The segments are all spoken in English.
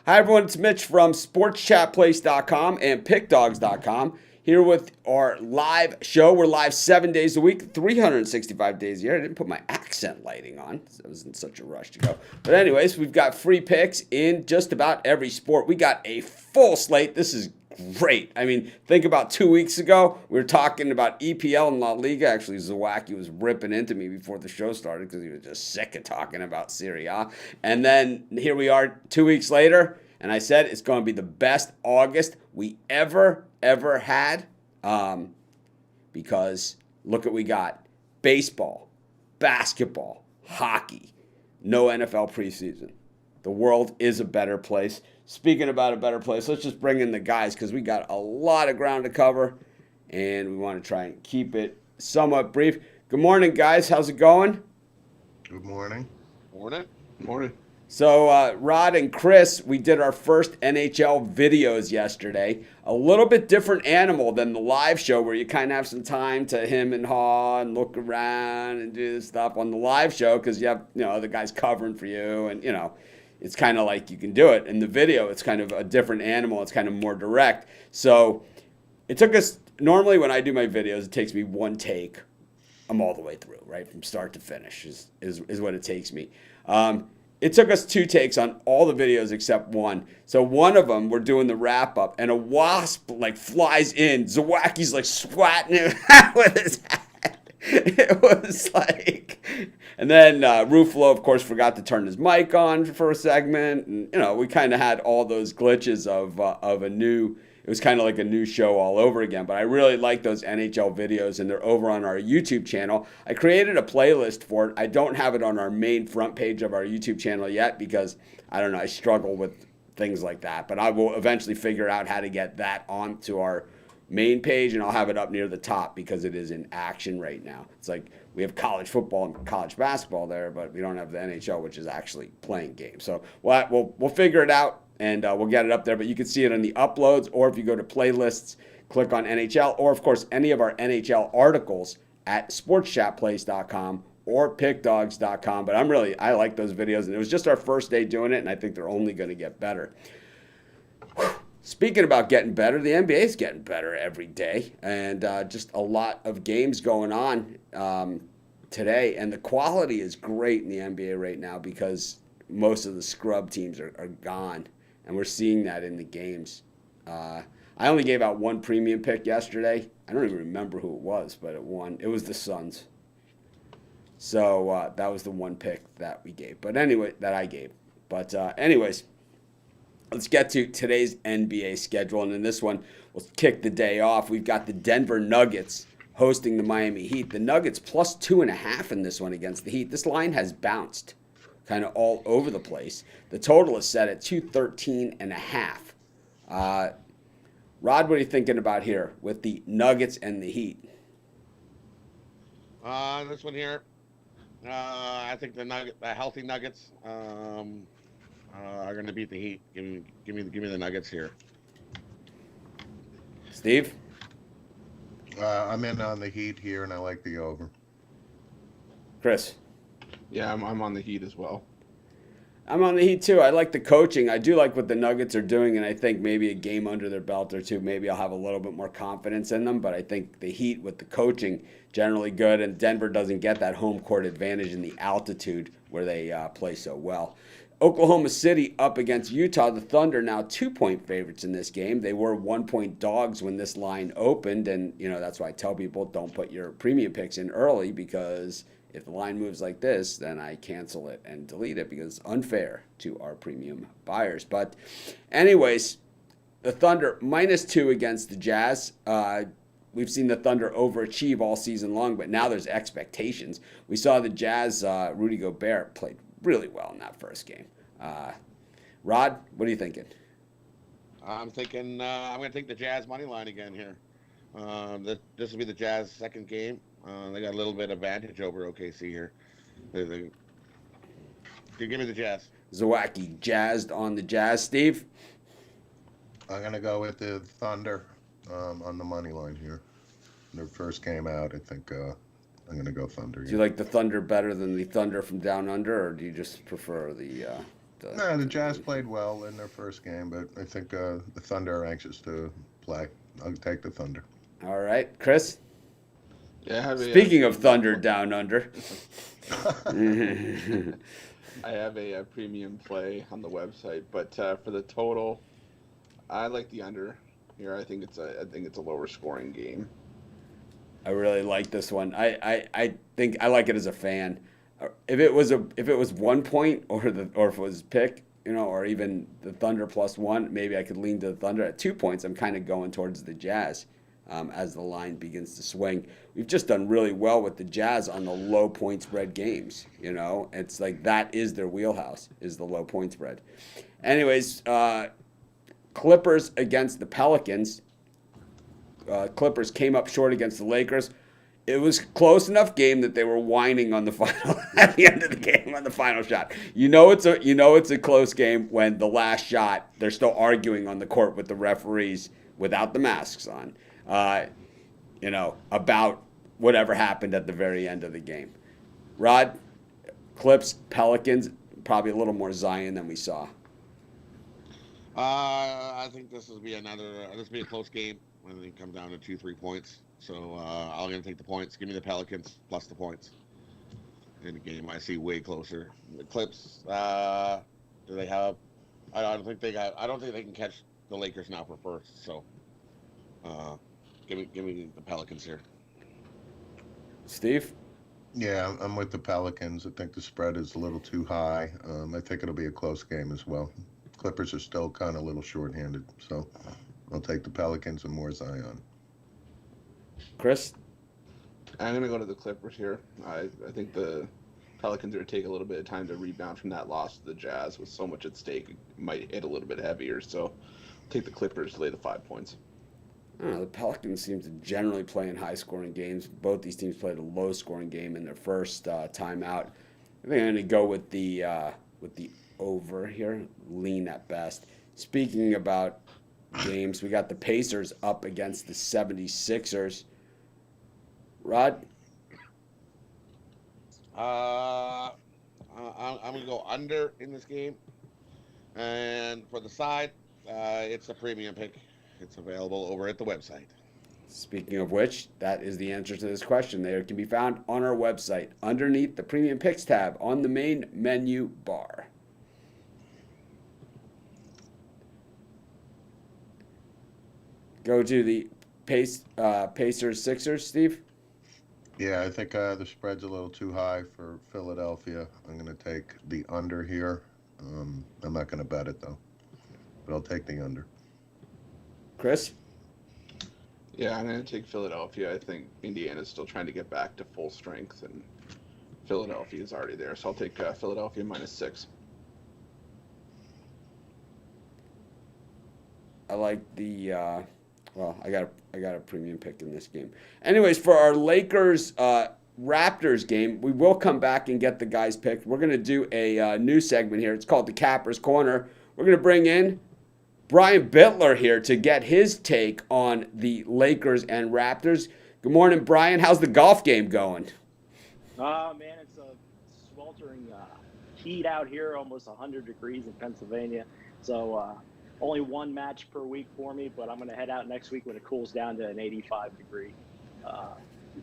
Hi, everyone. It's Mitch from SportsChatPlace.com and PickDogs.com here with our live show. We're live 7 days a week, 365 days a year. I didn't put my accent lighting on. So I was in such a rush to go. But anyways, we've got free picks in just about every sport. We got a full slate. This is great. I mean, think about 2 weeks ago, we were talking about EPL and La Liga. Actually, Zawacki was ripping into me before the show started because he was just sick of talking about Serie A. And then here we are 2 weeks later, and I said it's going to be the best August we ever had because look what we got. Baseball, basketball, hockey, no NFL preseason. The world is a better place. Speaking about a better place, let's just bring in the guys because we got a lot of ground to cover, and we want to try and keep it somewhat brief. Good morning, guys. How's it going? Good morning. Morning. Morning. So, Rod and Chris, we did our first NHL videos yesterday. A little bit different animal than the live show where you kind of have some time to him and haw and look around and do this stuff on the live show because you have other guys covering for you and it's kind of like you can do it. In the video, it's kind of a different animal. It's kind of more direct. So it took us, normally when I do my videos, it takes me one take. I'm all the way through, right? From start to finish is what it takes me. It took us 2 takes on all the videos except one. So one of them, we're doing the wrap up, and a wasp flies in. Zawacki's swatting it with his hat. It was and then Ruffalo, of course, forgot to turn his mic on for a segment. And, we kind of had all those glitches of a new, it was kind of like a new show all over again. But I really like those NHL videos, and they're over on our YouTube channel. I created a playlist for it. I don't have it on our main front page of our YouTube channel yet because, I don't know, I struggle with things like that. But I will eventually figure out how to get that onto our main page, and I'll have it up near the top because it is in action right now. It's like we have college football and college basketball there, but we don't have the NHL, which is actually playing games. So we'll figure it out, and we'll get it up there. But you can see it in the uploads, or if you go to playlists, click on NHL, or, of course, any of our NHL articles at sportschatplace.com or pickdogs.com. But I like those videos, and it was just our first day doing it, and I think they're only going to get better. Speaking about getting better, the NBA is getting better every day, and just a lot of games going on today. And the quality is great in the NBA right now because most of the scrub teams are gone, and we're seeing that in the games. I only gave out one premium pick yesterday. I don't even remember who it was, but it won. It was the Suns. So that was the one pick that we gave. But anyway, that I gave. But anyways. Let's get to today's NBA schedule, and in this one, we'll kick the day off. We've got the Denver Nuggets hosting the Miami Heat. The Nuggets plus 2.5 in this one against the Heat. This line has bounced kind of all over the place. The total is set at 213.5. Rod, what are you thinking about here with the Nuggets and the Heat? This one here, I think the healthy Nuggets are going to beat the Heat. Give me the Nuggets here. Steve? I'm in on the Heat here, and I like the over. Chris? Yeah, I'm on the Heat as well. I'm on the Heat too. I like the coaching. I do like what the Nuggets are doing, and I think maybe a game under their belt or two, maybe I'll have a little bit more confidence in them. But I think the Heat with the coaching, generally good, and Denver doesn't get that home court advantage in the altitude where they play so well. Oklahoma City up against Utah. The Thunder now 2-point favorites in this game. They were 1-point dogs when this line opened, and that's why I tell people don't put your premium picks in early because if the line moves like this, then I cancel it and delete it because it's unfair to our premium buyers. But anyways, the Thunder -2 against the Jazz. We've seen the Thunder overachieve all season long, but now there's expectations. We saw the Jazz, Rudy Gobert played really well in that first game. Rod, what are you thinking? I'm thinking I'm going to take the Jazz money line again here. This will be the Jazz second game. They got a little bit of advantage over OKC here. Give me the Jazz. Zawacki jazzed on the Jazz. Steve? I'm going to go with the Thunder on the money line here. Their first game out, I think I'm going to go Thunder. Do you like the Thunder better than the Thunder from Down Under, or do you just prefer the No, the Jazz played well in their first game, but I think the Thunder are anxious to play. I'll take the Thunder. All right, Chris. Yeah, I have Speaking of Thunder Down Under. I have a premium play on the website, but for the total, I like the under here. I think it's a lower scoring game. I really like this one. I think I like it as a fan. If it was 1 point or if it was pick, or even the Thunder +1, maybe I could lean to the Thunder. At 2 points, I'm kind of going towards the Jazz as the line begins to swing. We've just done really well with the Jazz on the low point spread games. It's like that is their wheelhouse, is the low point spread. Anyways, Clippers against the Pelicans. Clippers came up short against the Lakers. It was close enough game that they were whining on the final at the end of the game on the final shot. It's a close game when the last shot they're still arguing on the court with the referees without the masks on. About whatever happened at the very end of the game. Rod, Clips, Pelicans, probably a little more Zion than we saw. I think this will be a close game when it comes down to 2-3 points. So I'm going to take the points. Give me the Pelicans plus the points. In a game I see way closer. The Clips, do they have? I don't think they can catch the Lakers now for first. So give me the Pelicans here. Steve? Yeah, I'm with the Pelicans. I think the spread is a little too high. I think it'll be a close game as well. Clippers are still kind of a little short-handed, so I'll take the Pelicans and more Zion. Chris? I'm going to go to the Clippers here. I think the Pelicans are going to take a little bit of time to rebound from that loss to the Jazz with so much at stake. It might hit a little bit heavier, so I'll take the Clippers to lay the 5 points. I don't know, the Pelicans seem to generally play in high-scoring games. Both these teams played a low-scoring game in their first time out. I think I'm going to go with the over here, lean at best. Speaking about games, we got the Pacers up against the 76ers. Rod? I'm going to go under in this game. And for the side, it's a premium pick. It's available over at the website. Speaking of which, that is the answer to this question. They can be found on our website underneath the Premium Picks tab on the main menu bar. Go to the Pacers Sixers, Steve. Yeah, I think the spread's a little too high for Philadelphia. I'm going to take the under here. I'm not going to bet it, though, but I'll take the under. Chris? Yeah, I'm going to take Philadelphia. I think Indiana's still trying to get back to full strength, and Philadelphia is already there. So I'll take Philadelphia -6. I like the I got a premium pick in this game. Anyways, for our Lakers Raptors game, we will come back and get the guys picked. We're going to do a new segment here. It's called the Capper's Corner. We're going to bring in Brian Bittler here to get his take on the Lakers and Raptors. Good morning, Brian. How's the golf game going? Man, it's a sweltering heat out here, almost 100 degrees in Pennsylvania. So only one match per week for me, but I'm going to head out next week when it cools down to an 85-degree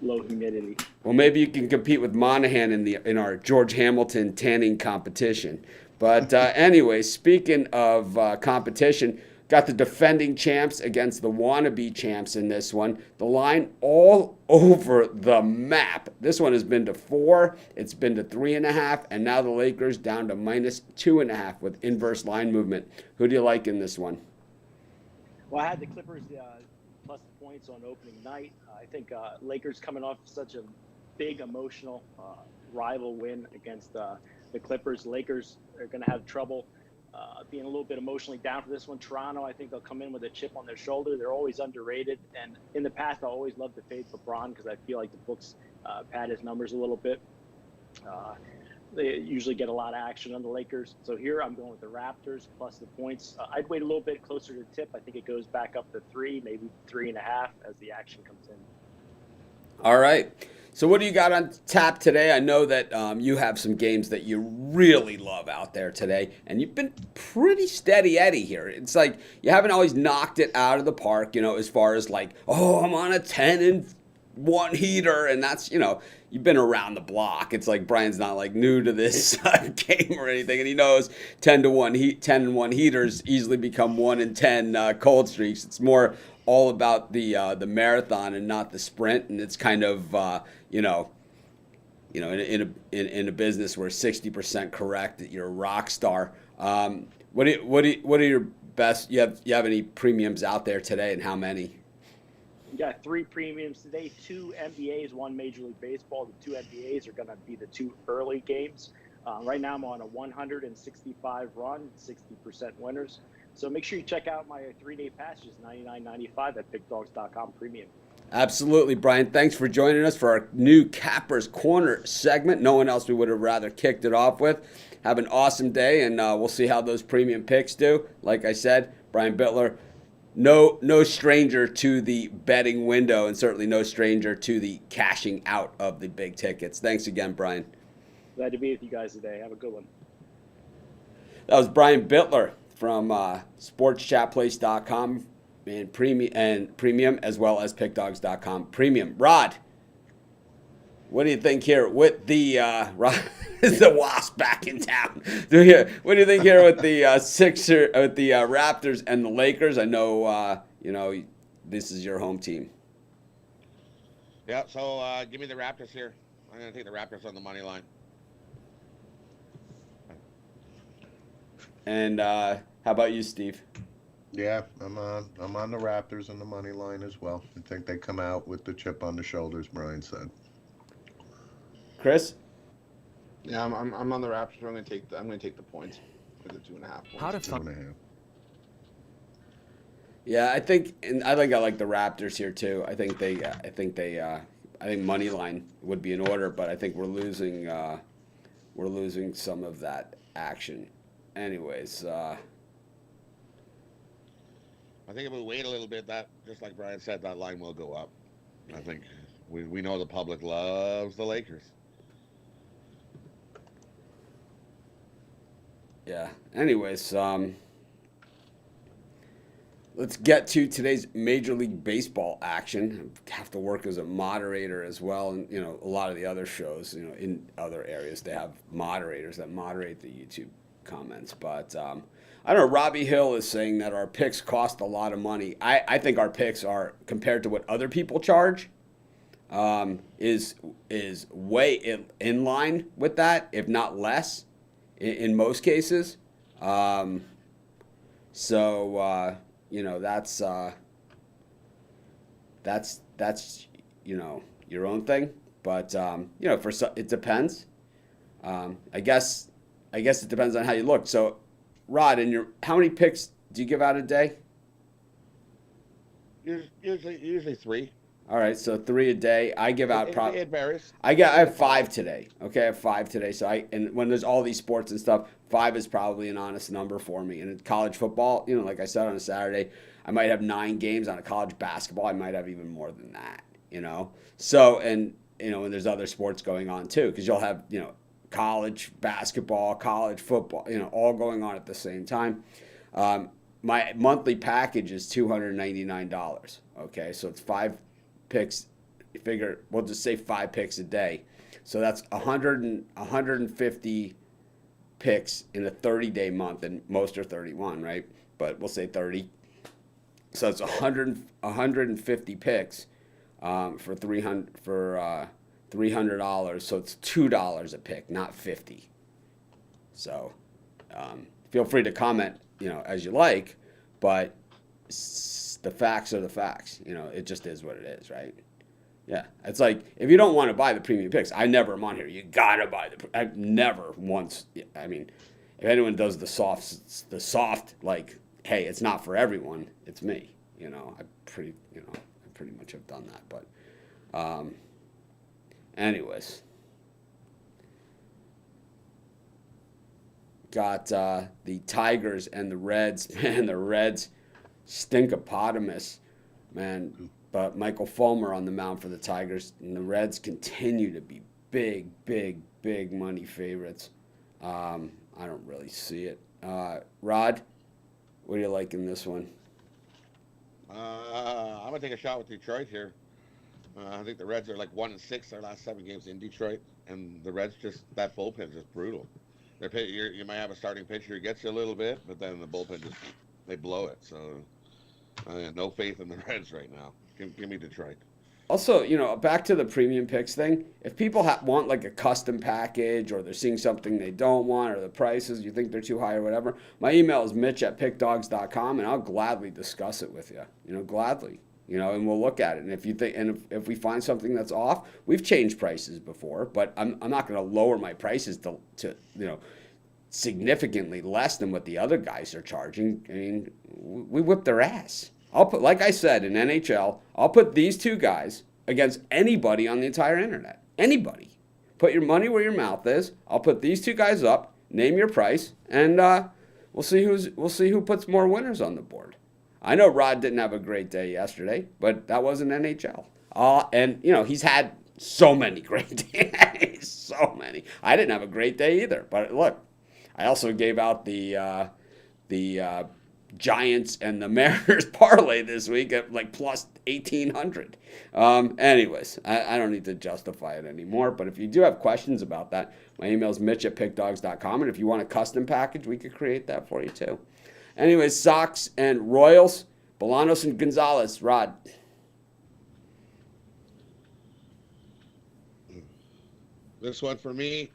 low humidity. Well, maybe you can compete with Monahan in our George Hamilton tanning competition. But anyway, speaking of competition, got the defending champs against the wannabe champs in this one. The line all over the map. This one has been to 4, it's been to 3.5, and now the Lakers down to -2.5 with inverse line movement. Who do you like in this one? Well, I had the Clippers plus the points on opening night. I think Lakers coming off such a big emotional rival win against the Clippers. Lakers are going to have trouble being a little bit emotionally down for this one. Toronto, I think they'll come in with a chip on their shoulder. They're always underrated. And in the past, I always loved to fade LeBron because I feel like the books pad his numbers a little bit. They usually get a lot of action on the Lakers. So here I'm going with the Raptors plus the points. I'd wait a little bit closer to the tip. I think it goes back up to 3, maybe 3.5 as the action comes in. All right. So what do you got on tap today? I know that you have some games that you really love out there today, and you've been pretty steady Eddie here. It's like you haven't always knocked it out of the park, as far as like, oh, I'm on a 10-1 heater, and that's, you've been around the block. It's like Brian's not like new to this game or anything, and he knows 10-1 heaters easily become 1-10 cold streaks. It's more all about the marathon and not the sprint, and it's kind of in a business where 60% correct that you're a rock star. What are your best? You have any premiums out there today, and how many? We got 3 premiums today, 2 NBAs, 1 Major League Baseball. The 2 NBAs are going to be the 2 early games. Right now I'm on a 165 run, 60% winners. So make sure you check out my 3-day packages, $99.95 at BigDogs.com premium. Absolutely, Brian. Thanks for joining us for our new Capper's Corner segment. No one else we would have rather kicked it off with. Have an awesome day, and we'll see how those premium picks do. Like I said, Brian Bittler, no stranger to the betting window, and certainly no stranger to the cashing out of the big tickets. Thanks again, Brian. Glad to be with you guys today. Have a good one. That was Brian Bittler from SportsChatPlace.com and premium, as well as PickDogs.com premium. Rod, what do you think here with the Rod? Is the Wasp back in town? What do you think here with the Raptors and the Lakers? I know this is your home team. Yeah, so give me the Raptors here. I'm going to take the Raptors on the money line. And how about you, Steve? Yeah, I'm on the Raptors on the money line as well. I think they come out with the chip on the shoulders, Brian said. Chris? Yeah, I'm on the Raptors. I'm going to take the points for the 2.5 points. How to fuck? 2.5. Yeah, I think I like the Raptors here too. I think money line would be in order, but I think we're losing some of that action. Anyways, I think if we wait a little bit, that, just like Brian said, that line will go up. I think we know the public loves the Lakers. yeah. Anyways, let's get to today's Major League Baseball action. I have to work as a moderator as well, and a lot of the other shows, in other areas, they have moderators that moderate the YouTube comments. But I don't know. Robbie Hill is saying that our picks cost a lot of money. I think our picks are, compared to what other people charge, is way in line with that, if not less, in most cases. So that's your own thing. But for some, it depends. I guess it depends on how you look. So, Rod, how many picks do you give out a day? Usually 3. All right, so 3 a day. I give out probably. It varies. I have 5 today. Okay, I have 5 today. So and when there's all these sports and stuff, 5 is probably an honest number for me. And in college football, like I said, on a Saturday, I might have 9 games. On a college basketball, I might have even more than that. So and there's other sports going on too, because you'll have college basketball, college football, all going on at the same time. My monthly package is $299. Okay, so it's 5 picks. Figure we'll just say 5 picks a day. So that's 150 picks in a 30-day month, and most are 31, right? But we'll say 30. So it's 150 picks for $300, so it's $2 a pick, not 50. So feel free to comment, as you like, but the facts are the facts. It just is what it is, right? Yeah, it's like if you don't want to buy the premium picks, I never am on here. You gotta buy I've never once. I mean, if anyone does the soft, like, hey, it's not for everyone. It's me. I pretty much have done that, but. Anyways, got the Tigers and the Reds. Man, the Reds stinkopotamus. Man, but Michael Fulmer on the mound for the Tigers, and the Reds continue to be big money favorites. I don't really see it. Rod, what do you like in this one? I'm gonna take a shot with Detroit here. I think the Reds are like 1-6 their last 7 games in Detroit, and the Reds that bullpen is just brutal. You might have a starting pitcher who gets you a little bit, but then the bullpen they blow it. So no faith in the Reds right now. Give me Detroit. Also, back to the premium picks thing. If people want like a custom package, or they're seeing something they don't want, or the prices you think they're too high or whatever, my email is mitch@pickdogs.com, and I'll gladly discuss it with you. Gladly. And we'll look at it. And if we find something that's off, we've changed prices before, but I'm not going to lower my prices to significantly less than what the other guys are charging. I mean, we whip their ass. Like I said, in NHL, I'll put these two guys against anybody on the entire internet. Anybody. Put your money where your mouth is. I'll put these two guys up, name your price, and we'll see who puts more winners on the board. I know Rod didn't have a great day yesterday, but that wasn't NHL. And he's had so many great days, so many. I didn't have a great day either, but look, I also gave out the Giants and the Mariners parlay this week at like plus 1,800. Anyways, I don't need to justify it anymore, but if you do have questions about that, my email is mitch@pickdogs.com, and if you want a custom package, we could create that for you too. Anyways, Sox and Royals, Bolanos and Gonzalez. Rod. This one for me,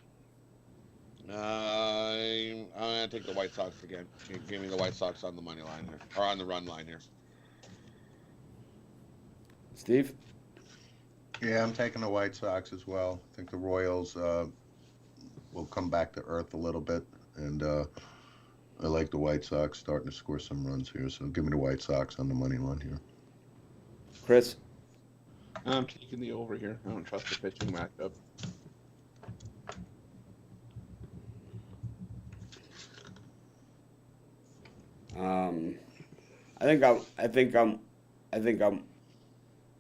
I'm going to take the White Sox again. Give me the White Sox on the money line here, or on the run line here. Steve? Yeah, I'm taking the White Sox as well. I think the Royals will come back to earth a little bit, and I like the White Sox starting to score some runs here, so give me the White Sox on the money line here. Chris? I'm taking the over here. I don't trust the pitching matchup.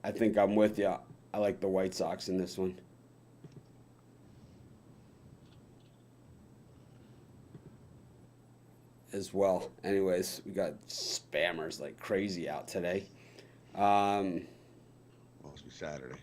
I think I'm with you. I like the White Sox in this one. As well. Anyways, we got spammers like crazy out today. Must be Saturday.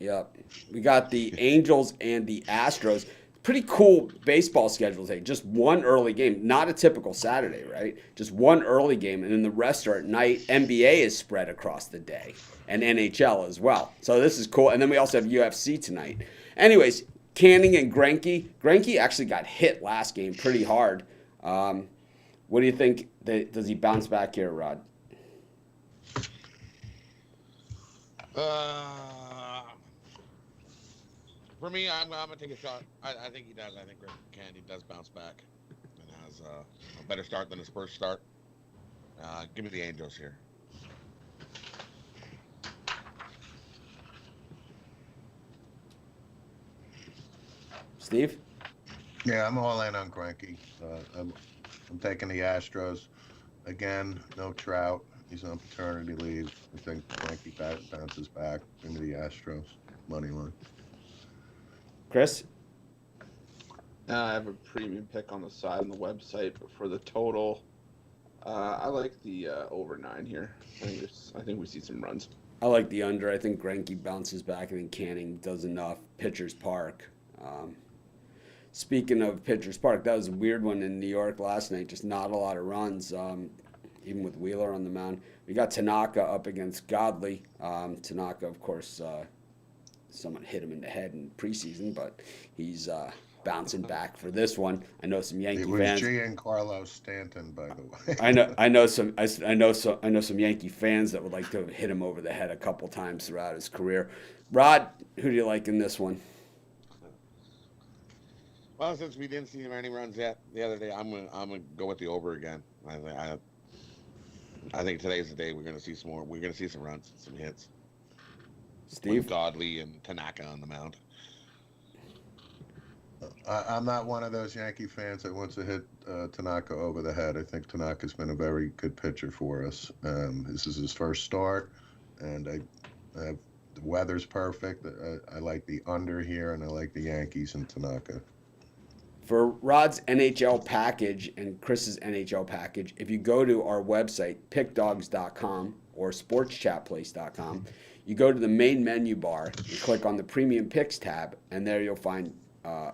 Yep. We got the Angels and the Astros. Pretty cool baseball schedule today. Just one early game. Not a typical Saturday, right? Just one early game, and then the rest are at night. NBA is spread across the day, and NHL as well. So this is cool. And then we also have UFC tonight. Anyways, Canning and Greinke. Greinke actually got hit last game pretty hard. What do you think? Does he bounce back here, Rod? For me, I'm gonna take a shot. I think he does. I think Candy does bounce back and has a better start than his first start. Give me the Angels here. Steve? Yeah, I'm all in on Greinke. I'm taking the Astros. Again, no Trout. He's on paternity leave. I think Greinke bounces back into the Astros. Money line. Chris? I have a premium pick on the side on the website, but for the total, I like the over 9 here. I think we see some runs. I like the under. I think Greinke bounces back. I think Canning does enough. Pitchers Park. Speaking of Pitchers Park, that was a weird one in New York last night. Just not a lot of runs, even with Wheeler on the mound. We got Tanaka up against Godley. Tanaka, of course, someone hit him in the head in preseason, but he's bouncing back for this one. I know some Yankee fans. It was Giancarlo Stanton, by the way. I know some Yankee fans that would like to hit him over the head a couple times throughout his career. Rod, who do you like in this one? Well, since we didn't see any runs yet the other day, I'm gonna go with the over again. I think today's the day we're gonna see some more. We're gonna see some runs, some hits. Steve? With Godley and Tanaka on the mound. I'm not one of those Yankee fans that wants to hit Tanaka over the head. I think Tanaka's been a very good pitcher for us. This is his first start. and the weather's perfect. I like the under here, and I like the Yankees and Tanaka. For Rod's NHL package and Chris's NHL package, if you go to our website, pickdogs.com or sportschatplace.com, you go to the main menu bar, you click on the Premium Picks tab, and there you'll find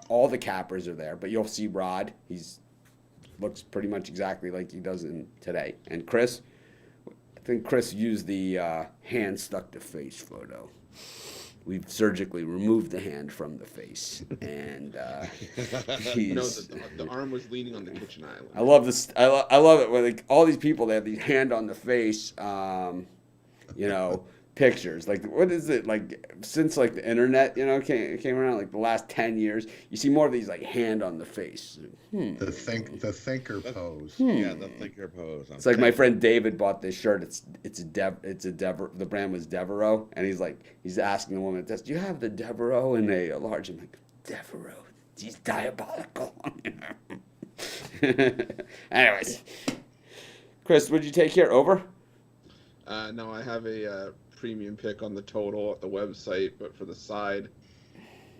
all the cappers are there. But you'll see Rod. He's looks pretty much exactly like he does in today. And Chris, I think Chris used the hand stuck to face photo. We've surgically removed the hand from the face, and he's. No, the arm was leaning on the kitchen island. I love this. I love it when like, all these people they have these hand on the face, pictures. Like what is it like since like the internet came around like the last 10 years? You see more of these like hand on the face. The thinker pose. Yeah, the thinker pose. It's like my friend David bought this shirt. The brand was Devereaux, and he's asking the woman, "Do you have the Devereaux in a large?" I'm like, Devereaux, he's diabolical. Anyways, Chris, what'd you take here? Over? No, I have a premium pick on the total at the website, but for the side,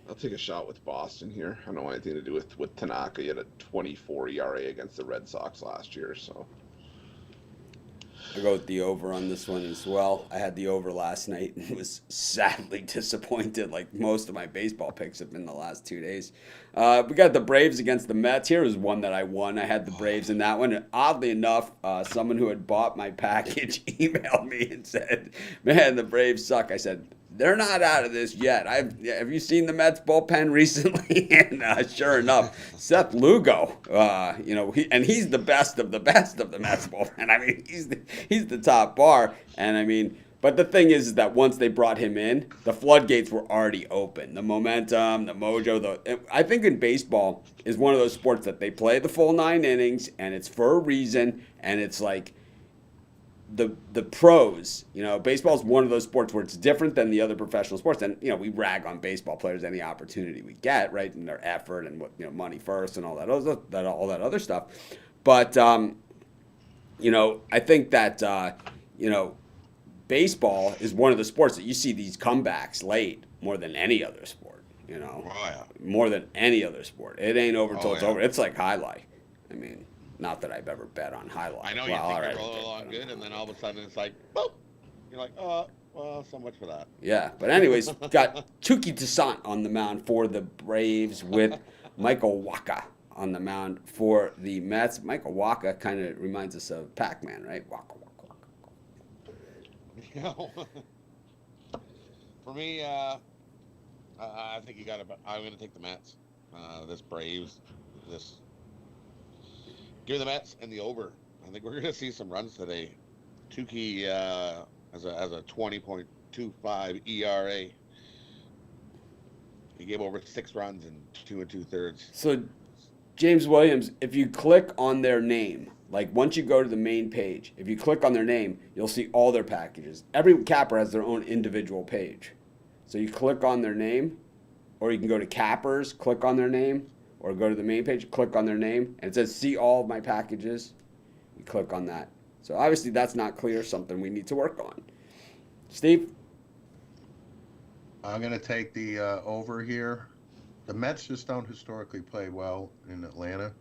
I'll take a shot with Boston here. I don't want anything to do with Tanaka. He had a 24 ERA against the Red Sox last year, so. I go with the over on this one as well. I had the over last night and was sadly disappointed, like most of my baseball picks have been the last 2 days. We got the Braves against the Mets. Here was one that I won. I had the Braves in that one. And oddly enough, someone who had bought my package emailed me and said, "Man, the Braves suck." I said, "They're not out of this yet. Have you seen the Mets bullpen recently?" And sure enough, Seth Lugo, he's the best of the Mets bullpen. I mean, he's the top bar. And I mean, but the thing is that once they brought him in, the floodgates were already open. The momentum, the mojo. I think in baseball is one of those sports that they play the full 9 innings, and it's for a reason, and it's like. The pros, baseball is one of those sports where it's different than the other professional sports. And, we rag on baseball players any opportunity we get, right? And their effort and what, money first and all that other stuff. But, I think that, baseball is one of the sports that you see these comebacks late more than any other sport, Oh, yeah. more than any other sport. It ain't over till it's yeah. over. It's like highlight. I mean. Not that I've ever bet on highlight. I know you think you're rolling along good, and then all of a sudden it's like, boop. You're like, oh, well, so much for that. Yeah, but anyways, got Chucky Toussaint on the mound for the Braves with Michael Wacha on the mound for the Mets. Michael Wacha kind of reminds us of Pac-Man, right? Waka, waka, waka. For me, I think I'm going to take the Mets. This Braves, give me the Mets and the over. I think we're going to see some runs today. Tukey has a 20.25 ERA. He gave over 6 runs in 2 2/3. So, James Williams, if you click on their name, like once you go to the main page, if you click on their name, you'll see all their packages. Every capper has their own individual page. So you click on their name, or you can go to cappers, click on their name, or go to the main page, click on their name, and it says see all of my packages. You click on that. So obviously that's not clear, something we need to work on. Steve? I'm going to take the over here. The Mets just don't historically play well in Atlanta,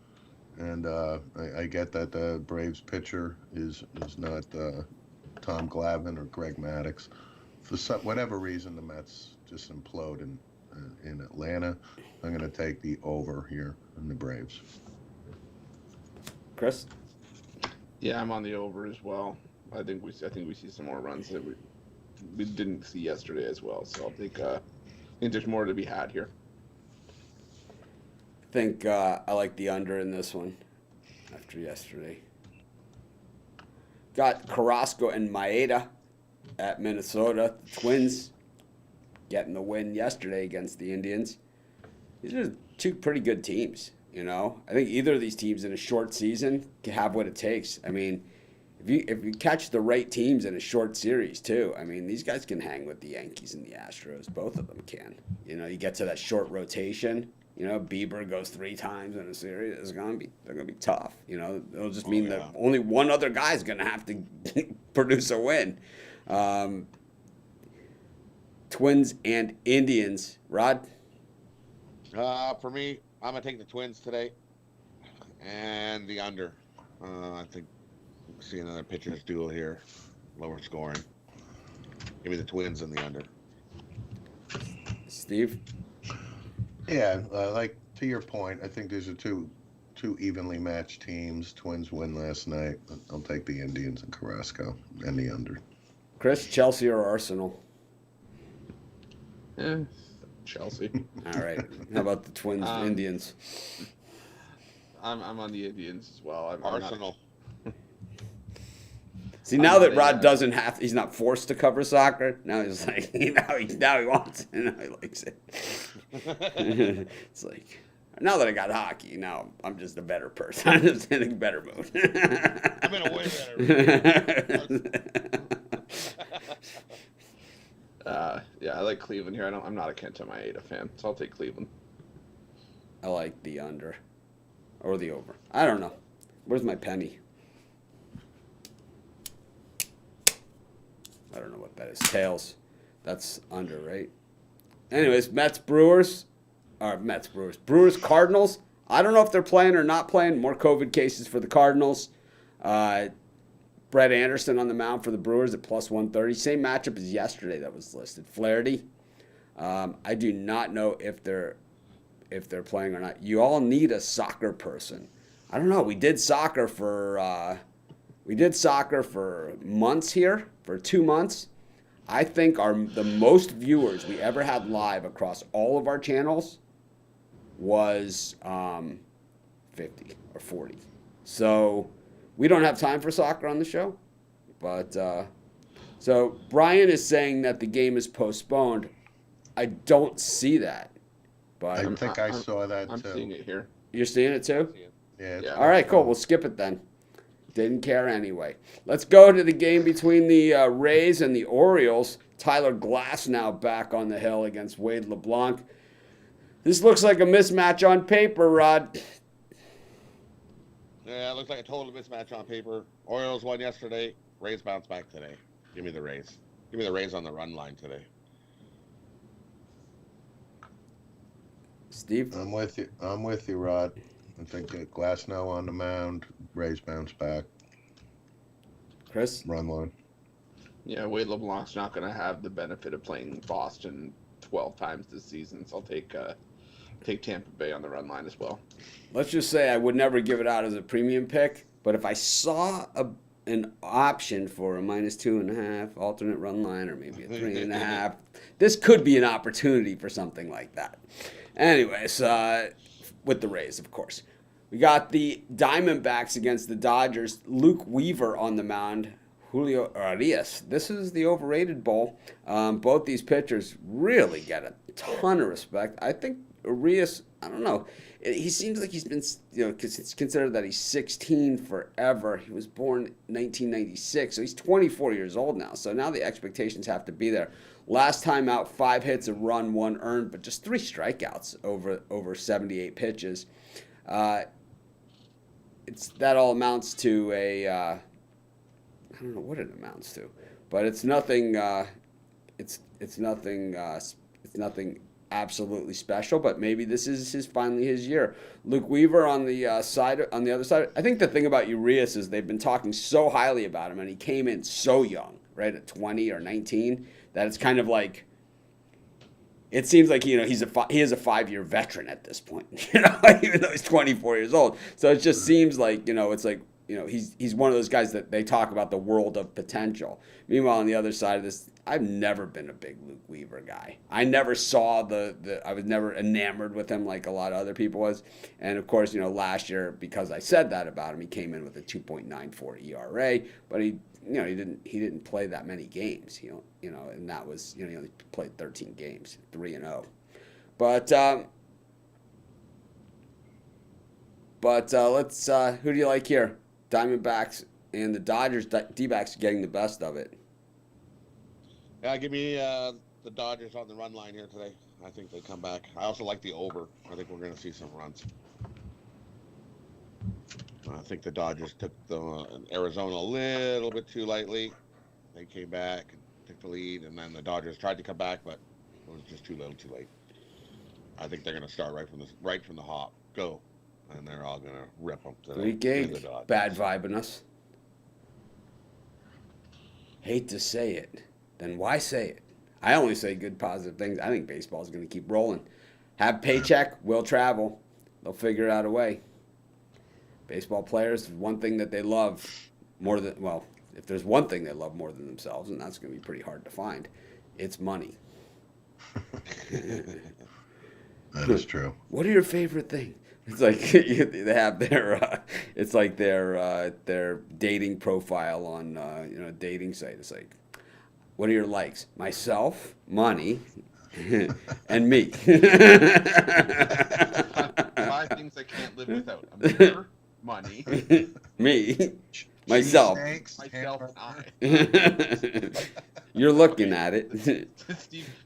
and I get that the Braves pitcher is not Tom Glavine or Greg Maddux. For whatever reason, the Mets just implode in Atlanta. I'm going to take the over here in the Braves. Chris? Yeah, I'm on the over as well. I think we see some more runs that we didn't see yesterday as well. So I think there's more to be had here. I think I like the under in this one after yesterday. Got Carrasco and Maeda at Minnesota. The Twins getting the win yesterday against the Indians. These are 2 pretty good teams, I think either of these teams in a short season can have what it takes. I mean, if you catch the right teams in a short series too, I mean, these guys can hang with the Yankees and the Astros. Both of them can. You get to that short rotation. Bieber goes 3 times in a series. They're gonna be tough. It'll just mean that only one other guy's gonna have to produce a win. Twins and Indians. Rod? For me, I'm gonna take the Twins today and the under. I think we'll see another pitcher's duel here, lower scoring. Give me the Twins and the under. Steve? Yeah, like to your point, I think these are two evenly matched teams. Twins win last night. I'll take the Indians and Carrasco and the under. Chris, Chelsea or Arsenal? Chelsea. All right. How about the Twins, Indians? I'm on the Indians as well. Arsenal. See, now that Rod doesn't have, he's not forced to cover soccer. Now he's like, now he wants it. Now he likes it. It's like, now that I got hockey, now I'm just a better person. I'm just in a better mood. I'm in a way better mood. Yeah, I like Cleveland here. I'm not a Kenta Maeda fan, so I'll take Cleveland. I like the under or the over. I don't know. Where's my penny? I don't know what that is. Tails. That's under, right? Anyways, Brewers, Cardinals. I don't know if they're playing or not playing. More COVID cases for the Cardinals. Brett Anderson on the mound for the Brewers at plus 130. Same matchup as yesterday that was listed. Flaherty. I do not know if they're playing or not. You all need a soccer person. I don't know. We did soccer for months here, for 2 months. I think the most viewers we ever had live across all of our channels was 50 or 40. So we don't have time for soccer on the show. But so Brian is saying that the game is postponed. I don't see that. But I think I saw that I'm too. seeing it here. You're seeing it too? Yeah. All right, cool. We'll skip it then. Didn't care anyway. Let's go to the game between the Rays and the Orioles. Tyler Glass now back on the hill against Wade LeBlanc. This looks like a mismatch on paper, Rod. Yeah, it looks like a total mismatch on paper. Orioles won yesterday. Rays bounce back today. Give me the Rays. Give me the Rays on the run line today. Steve? I'm with you, Rod. I think Glass now on the mound. Rays bounce back. Chris? Run line. Yeah, Wade LeBlanc's not going to have the benefit of playing Boston 12 times this season, so I'll take Tampa Bay on the run line as well. Let's just say I would never give it out as a premium pick, but if I saw an option for a -2.5 alternate run line or maybe a 3.5, this could be an opportunity for something like that. Anyways, with the Rays, of course. We got the Diamondbacks against the Dodgers. Luke Weaver on the mound. Julio Arias. This is the overrated bowl. Both these pitchers really get a ton of respect. I think Arias, I don't know. He seems like he's been, because it's considered that he's 16 forever. He was born 1996, so he's 24 years old now. So now the expectations have to be there. Last time out, 5 hits, a run, 1 earned, but just 3 strikeouts over 78 pitches. That all amounts to I don't know what it amounts to, but it's nothing. It's nothing absolutely special. But maybe this is finally his year. Luke Weaver on the other side. I think the thing about Urias is they've been talking so highly about him, and he came in so young, right at 20 or 19, that it's kind of like. It seems like he is a 5-year veteran at this point, even though he's 24 years old. So it just seems like it's like he's one of those guys that they talk about the world of potential. Meanwhile, on the other side of this, I've never been a big Luke Weaver guy. I never saw I was never enamored with him like a lot of other people was. And of course, last year, because I said that about him, he came in with a 2.94 ERA, but he didn't play that many games, and that was, he only played 13 games, 3-0. But let's who do you like here? Diamondbacks and the Dodgers. D-backs getting the best of it. Yeah, give me the Dodgers on the run line here today. I think they come back. I also like the over. I think we're going to see some runs. I think the Dodgers took Arizona a little bit too lightly. They came back. took the lead, and then the Dodgers tried to come back, but it was just too little, too late. I think they're going to start right from the hop. Go, and they're all going to rip them today. Great in the gig. Dodgers. Bad vibing us. Hate to say it. Then why say it? I only say good, positive things. I think baseball is going to keep rolling. Have paycheck, will travel. They'll figure out a way. Baseball players, one thing that they love more than, well, if there's one thing they love more than themselves, and that's going to be pretty hard to find, it's money. That is true. What are your favorite things? It's like they have their, it's like their dating profile on dating site. It's like, what are your likes? Myself, money, and me. 5 things I can't live without: a mirror, money, Me, myself. myself, and I. You're looking at it.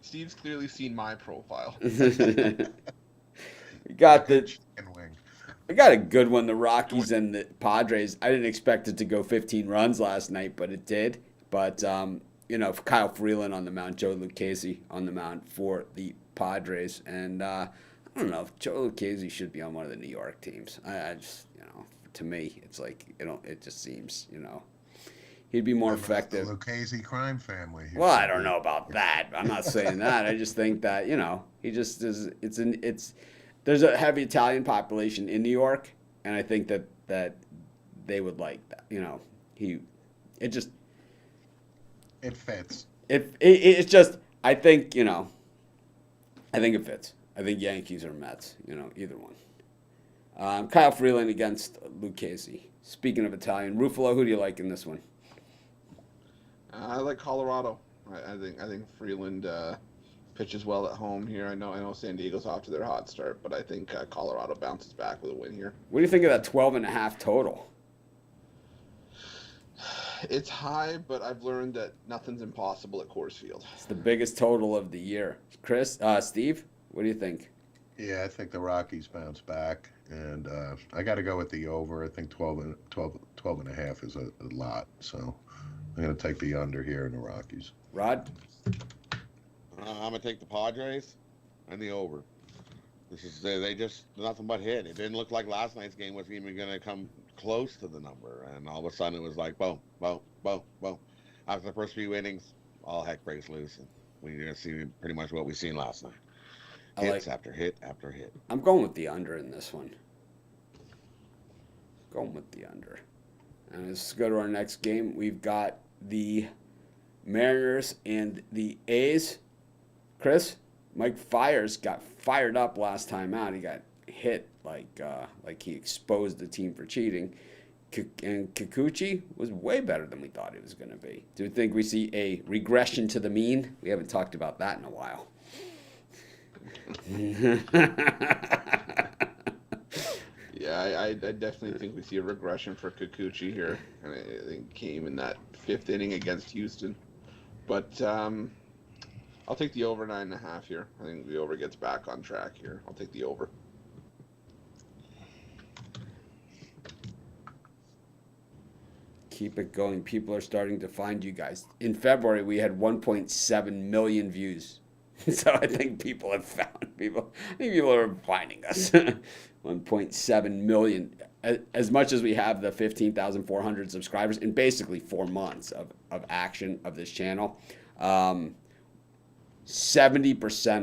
Steve's clearly seen my profile. We got the. Chicken wing. We got a good one. The Rockies and the Padres. I didn't expect it to go 15 runs last night, but it did. But Kyle Freeland on the mound, Joe Lucchesi on the mound for the Padres, and I don't know if Joe Lucchesi should be on one of the New York teams. I just, to me, it's like it just seems, he'd be more effective. The Lucchesi crime family. Well, I don't know about that. I'm not saying that. I just think that he just is. There's a heavy Italian population in New York, and I think that they would like that. It fits. It's just I think it fits. I think Yankees or Mets, either one. Kyle Freeland against Lucchesi. Speaking of Italian, Ruffalo, who do you like in this one? I like Colorado. I think Freeland pitches well at home here. I know San Diego's off to their hot start, but I think Colorado bounces back with a win here. What do you think of that 12.5 total? It's high, but I've learned that nothing's impossible at Coors Field. It's the biggest total of the year. Steve, what do you think? Yeah, I think the Rockies bounce back, and I got to go with the over. I think 12 and a half is a lot, so I'm going to take the under here in the Rockies. Rod? I'm going to take the Padres and the over. They just nothing but hit. It didn't look like last night's game was even going to come close to the number, and all of a sudden it was like boom, boom, boom, boom. After the first few innings, all heck breaks loose, and we're going to see pretty much what we seen last night. Hits after hit after hit. I'm going with the under in this one. Going with the under. And let's go to our next game. We've got the Mariners and the A's. Chris, Mike Fiers got fired up last time out. He got hit like he exposed the team for cheating. And Kikuchi was way better than we thought he was going to be. Do you think we see a regression to the mean? We haven't talked about that in a while. Yeah, I definitely think we see a regression for Kikuchi here. And I think it came in that 5th inning against Houston. But I'll take the over 9.5 here. I think the over gets back on track here. I'll take the over. Keep it going. People are starting to find you guys. In February, we had 1.7 million views. So I think people have found people. I think people are finding us. 1.7 million. As much as we have the 15,400 subscribers in basically 4 months of action of this channel, 70%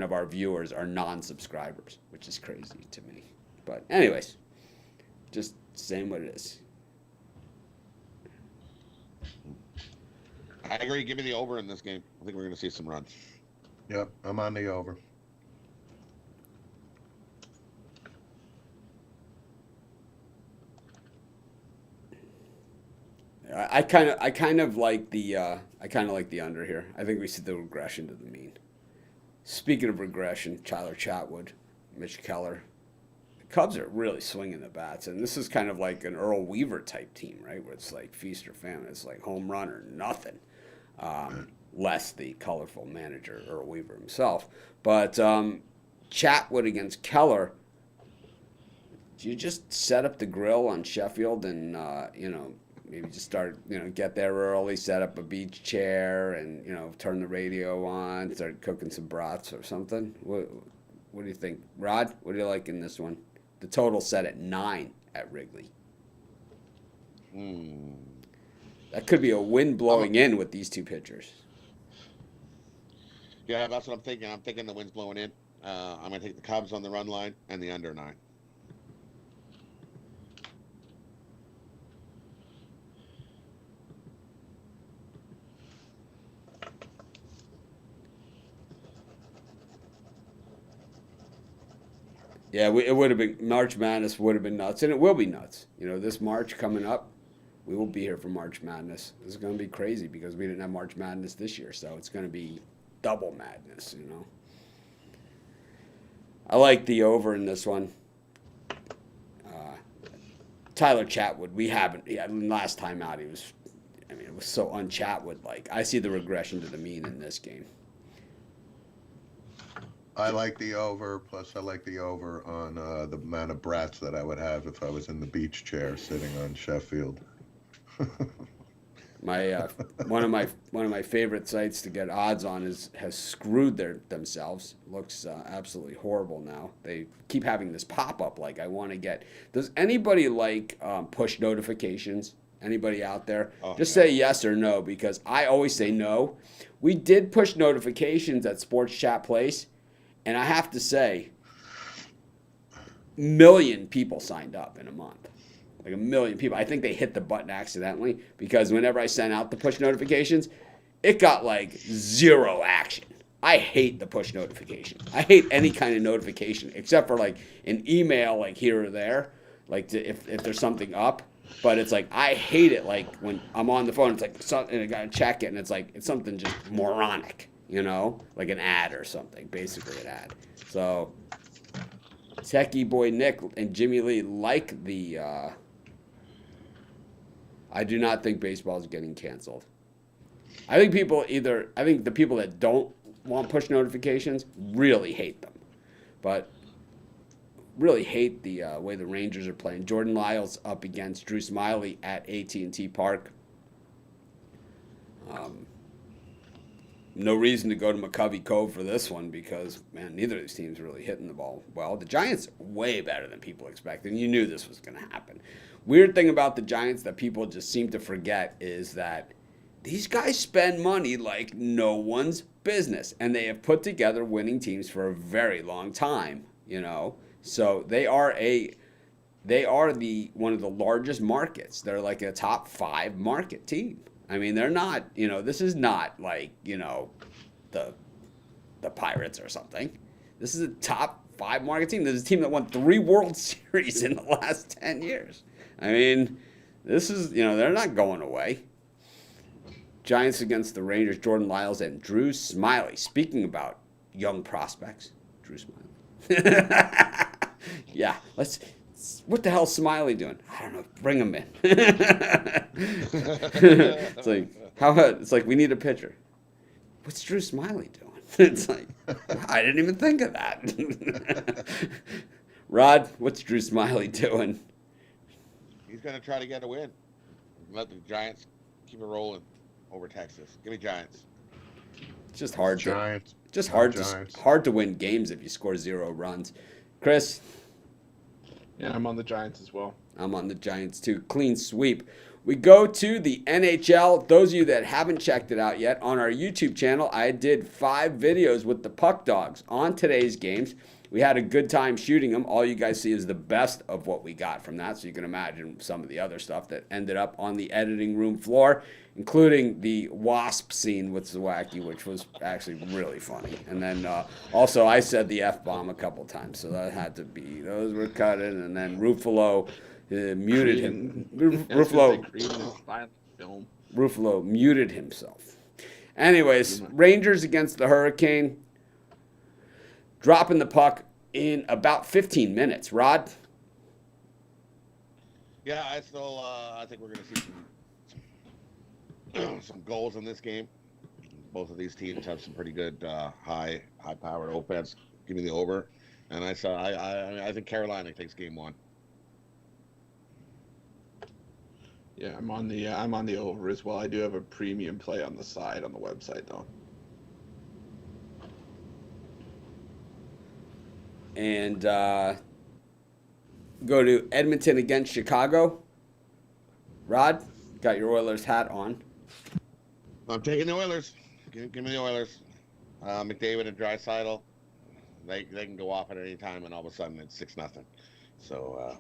of our viewers are non-subscribers, which is crazy to me. But anyways, just saying what it is. I agree. Give me the over in this game. I think we're going to see some runs. Yep, I'm on the over. I kind of like the under here. I think we see the regression to the mean. Speaking of regression, Tyler Chatwood, Mitch Keller, the Cubs are really swinging the bats, and this is kind of like an Earl Weaver type team, right? Where it's like feast or famine. It's like home run or nothing. Less the colorful manager Earl Weaver himself, but Chatwood against Keller. Do you just set up the grill on Sheffield and maybe just start, get there early, set up a beach chair, and turn the radio on, start cooking some brats or something. What do you think, Rod? What do you like in this one? The total set at 9 at Wrigley. That could be a wind blowing in with these two pitchers. Yeah, that's what I'm thinking. I'm thinking the wind's blowing in. I'm going to take the Cubs on the run line and the under 9. Yeah, it would have been March Madness would have been nuts, and it will be nuts. This March coming up, we will be here for March Madness. This is going to be crazy because we didn't have March Madness this year, so it's going to be double madness. I like the over in this one. Tyler Chatwood, we haven't. Yeah, last time out, it was so un-Chatwood like. I see the regression to the mean in this game. I like the over, plus I like the over on the amount of brats that I would have if I was in the beach chair sitting on Sheffield. One of my favorite sites to get odds on has screwed themselves. Looks absolutely horrible now. They keep having this pop up like I want to get. Does anybody like push notifications? Anybody out there? Just say yes or no, because I always say no. We did push notifications at Sports Chat Place. And I have to say, 1 million people signed up in a month. Like 1 million people. I think they hit the button accidentally because whenever I sent out the push notifications, it got like 0 action. I hate the push notification. I hate any kind of notification except for like an email like here or there, like if there's something up. But it's like I hate it like when I'm on the phone, it's like something, and I gotta check it, and it's like it's something just moronic. Like an ad or something, basically an ad. So, Techie Boy Nick and Jimmy Lee like the, I do not think baseball is getting canceled. I think the people that don't want push notifications really hate them. But really hate the way the Rangers are playing. Jordan Lyles up against Drew Smiley at AT&T Park. No reason to go to McCovey Cove for this one because, man, neither of these teams are really hitting the ball well. The Giants are way better than people expected, and you knew this was going to happen. Weird thing about the Giants that people just seem to forget is that these guys spend money like no one's business, and they have put together winning teams for a very long time, So they are one of the largest markets. They're like a top 5 market team. I mean, they're not, this is not like, the Pirates or something. This is a top 5 market team. This is a team that won 3 World Series in the last 10 years. I mean, this is, they're not going away. Giants against the Rangers, Jordan Lyles and Drew Smiley. Speaking about young prospects, Drew Smiley. Yeah, what the hell's Smiley doing? I don't know. Bring him in. It's like we need a pitcher. What's Drew Smiley doing? It's like I didn't even think of that. Rod, what's Drew Smiley doing? He's going to try to get a win. Let the Giants keep it rolling over Texas. Give me Giants. It's just hard. Giants. Hard to win games if you score 0 runs. Chris. Yeah, I'm on the Giants as well. I'm on the Giants too. Clean sweep. We go to the NHL. Those of you that haven't checked it out yet, on our YouTube channel, I did 5 videos with the Puck Dogs on today's games. We had a good time shooting them. All you guys see is the best of what we got from that, so you can imagine some of the other stuff that ended up on the editing room floor, including the wasp scene with Zawacki, which was actually really funny. And then also I said the F-bomb a couple times, so that had to be, those were cut in. And then Ruffalo muted him. Ruffalo muted himself. Anyways, Rangers against the Hurricane. Dropping the puck in about 15 minutes. Rod? Yeah, I think we're going to see some goals in this game. Both of these teams have some pretty good high-powered offense. Give me the over. And I think Carolina takes game 1. Yeah, I'm on the over as well. I do have a premium play on the side on the website though. And go to Edmonton against Chicago. Rod, got your Oilers hat on. I'm taking the Oilers. Give me the Oilers. McDavid and Draisaitl, they can go off at any time, and all of a sudden it's 6-0. So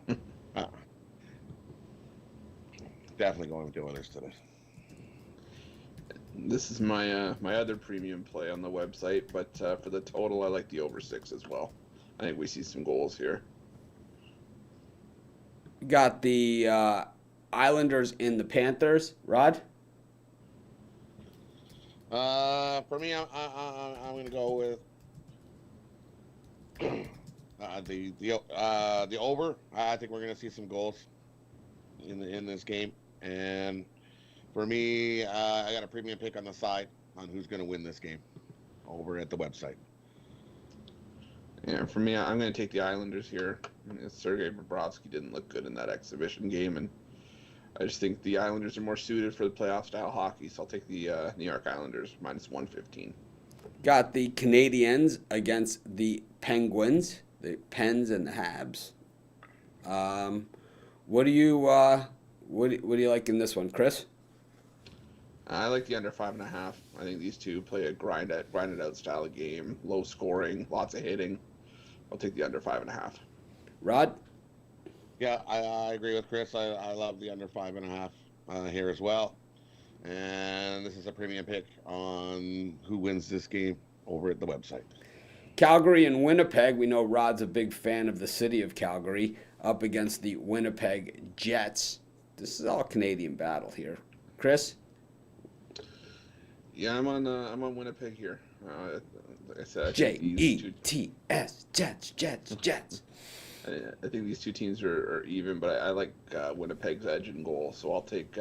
definitely going with the Oilers today. This is my my other premium play on the website, but for the total, I like the over 6 as well. I think we see some goals here. Got the Islanders and the Panthers. Rod? For me, I'm going to go with the over. I think we're going to see some goals in this game, and for me, I got a premium pick on the side on who's going to win this game over at the website. Yeah, for me, I'm going to take the Islanders here. I mean, Sergei Bobrovsky didn't look good in that exhibition game, and I just think the Islanders are more suited for the playoff style hockey, so I'll take the New York Islanders minus 115. Got the Canadiens against the Penguins, the Pens and the Habs. What do you like in this one, Chris? I like the under 5.5. I think these two play a grinded out style of game, low scoring, lots of hitting. I'll take the under 5.5. Rod? Yeah, I agree with Chris. I love the under 5.5 here as well. And this is a premium pick on who wins this game over at the website. Calgary and Winnipeg. We know Rod's a big fan of the city of Calgary, up against the Winnipeg Jets. This is all Canadian battle here. Chris? Yeah, I'm on Winnipeg here. Like I said, I think Jets, Jets. I think these two teams are even, but I like Winnipeg's edge in goal, so I'll take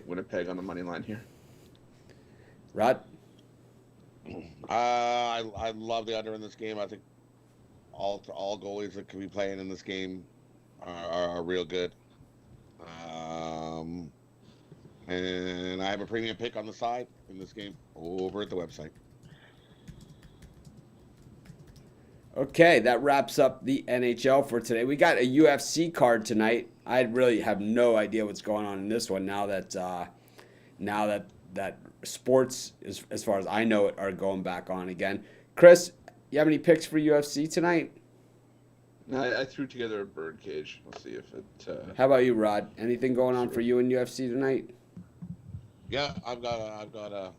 Winnipeg on the money line here. Rod? I love the under in this game. I think all goalies that can be playing in this game are real good. And I have a premium pick on the side in this game over at the website. Okay, that wraps up the NHL for today. We got a UFC card tonight. I really have no idea what's going on in this one now that sports, as far as I know it, are going back on again. Chris, you have any picks for UFC tonight? I threw together a bird cage. Let's see if it. How about you, Rod? Anything going on for you in UFC tonight? Yeah, I've got a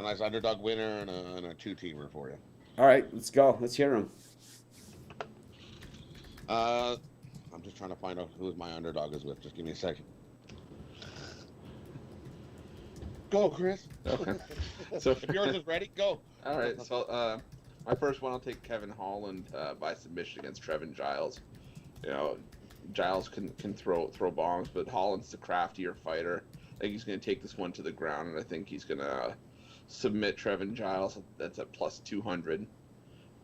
nice underdog winner and a 2-teamer for you. All right, let's go. Let's hear them. I'm just trying to find out who my underdog is with. Just give me a second. Go, Chris. Okay. So if yours is ready, go. All right. So my first one, I'll take Kevin Holland by submission against Trevin Giles. You know, Giles can throw bombs, but Holland's the craftier fighter. I think he's going to take this one to the ground, and I think he's going to submit Trevin Giles. That's at plus 200.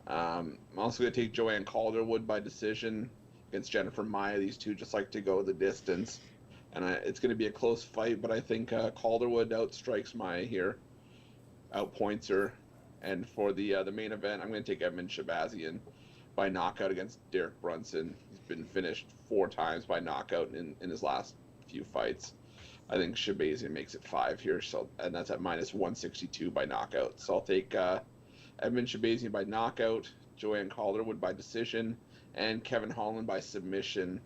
I'm also going to take Joanne Calderwood by decision against Jennifer Maia. These two just like to go the distance. And it's going to be a close fight, but I think Calderwood outstrikes Maia here, outpoints her. And for the main event, I'm going to take Edmund Shabazian by knockout against Derek Brunson. He's been finished 4 times by knockout in his last few fights. I think Shabazian makes it 5 here, and that's at minus 162 by knockout. So I'll take Edmund Shabazian by knockout, Joanne Calderwood by decision, and Kevin Holland by submission.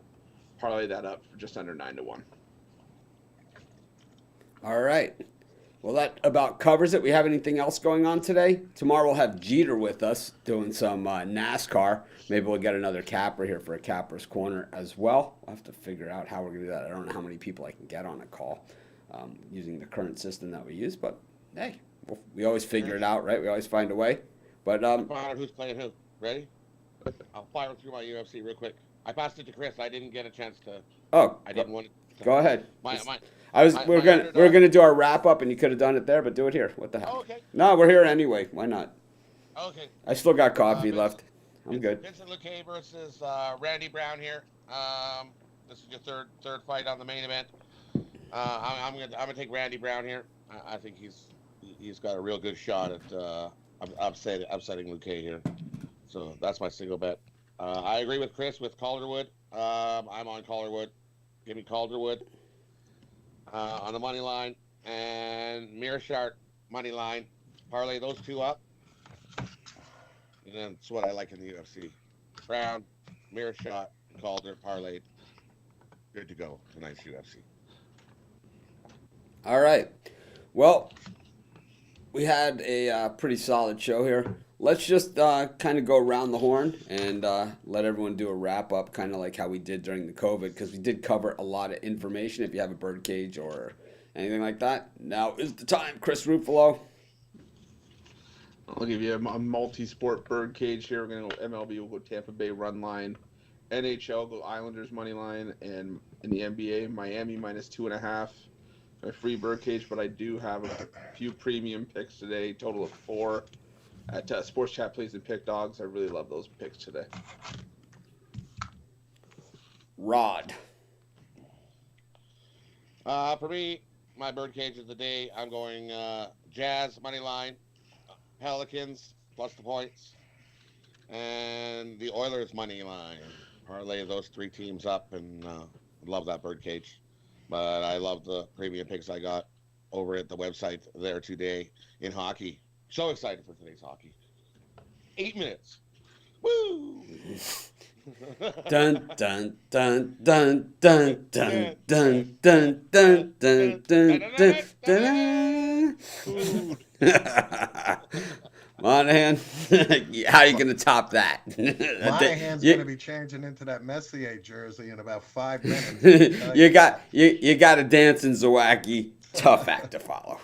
Parlay that up for just under 9-1. All right. Well, that about covers it. We have anything else going on today? Tomorrow we'll have Jeter with us doing some NASCAR. Maybe we'll get another capper here for a capper's corner as well. We'll have to figure out how we're going to do that. I don't know how many people I can get on a call using the current system that we use. But, hey, we always figure it out, right? We always find a way. But Find out who's playing who. Ready? I'll fire through my UFC real quick. I passed it to Chris. I didn't get a chance to. Oh, I didn't want to. Go ahead. We're gonna do our wrap up, and you could have done it there, but do it here. What the heck? Oh, okay. No, we're here anyway. Why not? Okay. I still got coffee left. I'm good. Vincent Luque versus Randy Brown here. This is your third fight on the main event. I'm gonna take Randy Brown here. I think he's got a real good shot at upsetting Luque here. So that's my single bet. I agree with Chris with Calderwood. I'm on Calderwood. Give me Calderwood on the money line, and Mearshart money line. Parlay those two up, and that's what I like in the UFC. Brown, Mearshart, Calder, parlayed. Good to go tonight's UFC. All right. Well, we had a pretty solid show here. Let's just kind of go around the horn and let everyone do a wrap up, kind of like how we did during the COVID, because we did cover a lot of information. If you have a birdcage or anything like that, now is the time. Chris Ruffalo. I'll give you a multi-sport birdcage here. We're going to go MLB, we'll go Tampa Bay run line. NHL, go Islanders money line. And in the NBA, Miami -2.5. My free birdcage, but I do have a few premium picks today, total of 4 at Sports Chat Plays and Pick Dogs. I really love those picks today. Rod. For me, my birdcage of the day, I'm going Jazz money line, Pelicans plus the points, and the Oilers money line. Parlay those 3 teams up, and love that birdcage. But I love the premium picks I got over at the website there today in hockey. So excited for today's hockey. 8 minutes. Woo! Dun dun dun dun dun dun dun dun dun dun dun dun. Monahan, how are you going to top that? Monahan's going to be changing into that Messier jersey in about 5 minutes. you got a dancing Zawacki. Tough act to follow.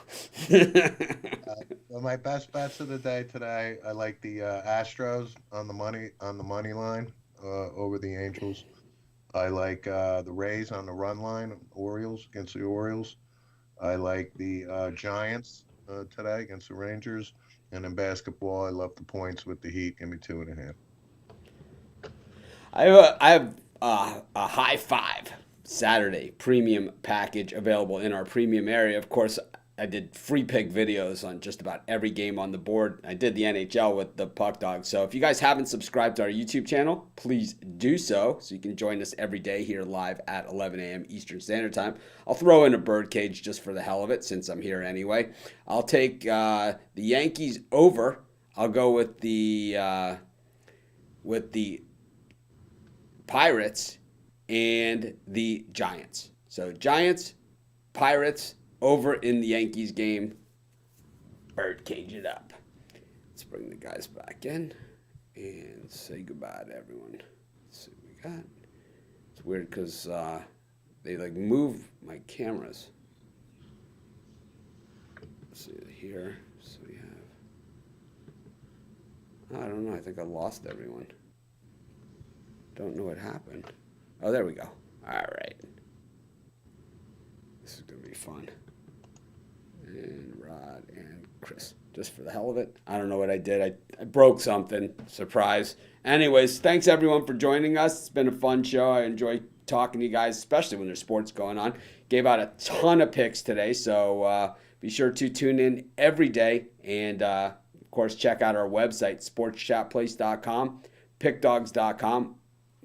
Well, my best bets of the day today, I like the Astros on the money line over the Angels. I like the Rays on the run line, Orioles against the Orioles. I like the Giants today against the Rangers. And in basketball, I love the points with the Heat. Give me 2.5. I have a high five Saturday premium package available in our premium area. Of course, I did free pick videos on just about every game on the board. I did the NHL with the Puck Dog. So if you guys haven't subscribed to our YouTube channel, please do so you can join us every day here live at 11 a.m. Eastern Standard Time. I'll throw in a birdcage just for the hell of it since I'm here anyway. I'll take the Yankees over. I'll go with the Pirates and the Giants. So Giants, Pirates, over in the Yankees game. Birdcage it up. Let's bring the guys back in and say goodbye to everyone. Let's see what we got. It's weird because they like move my cameras. Let's see here. So we have. I don't know. I think I lost everyone. Don't know what happened. Oh, there we go. All right. This is going to be fun. And Rod and Chris, just for the hell of it. I don't know what I did. I broke something. Surprise. Anyways, thanks everyone for joining us. It's been a fun show. I enjoy talking to you guys, especially when there's sports going on. Gave out a ton of picks today, so be sure to tune in every day. And, of course, check out our website, sportschatplace.com, pickdogs.com.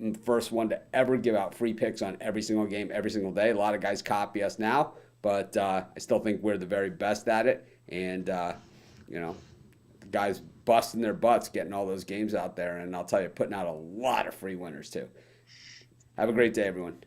I'm the first one to ever give out free picks on every single game, every single day. A lot of guys copy us now, but I still think we're the very best at it. And, the guys busting their butts getting all those games out there. And I'll tell you, putting out a lot of free winners, too. Have a great day, everyone.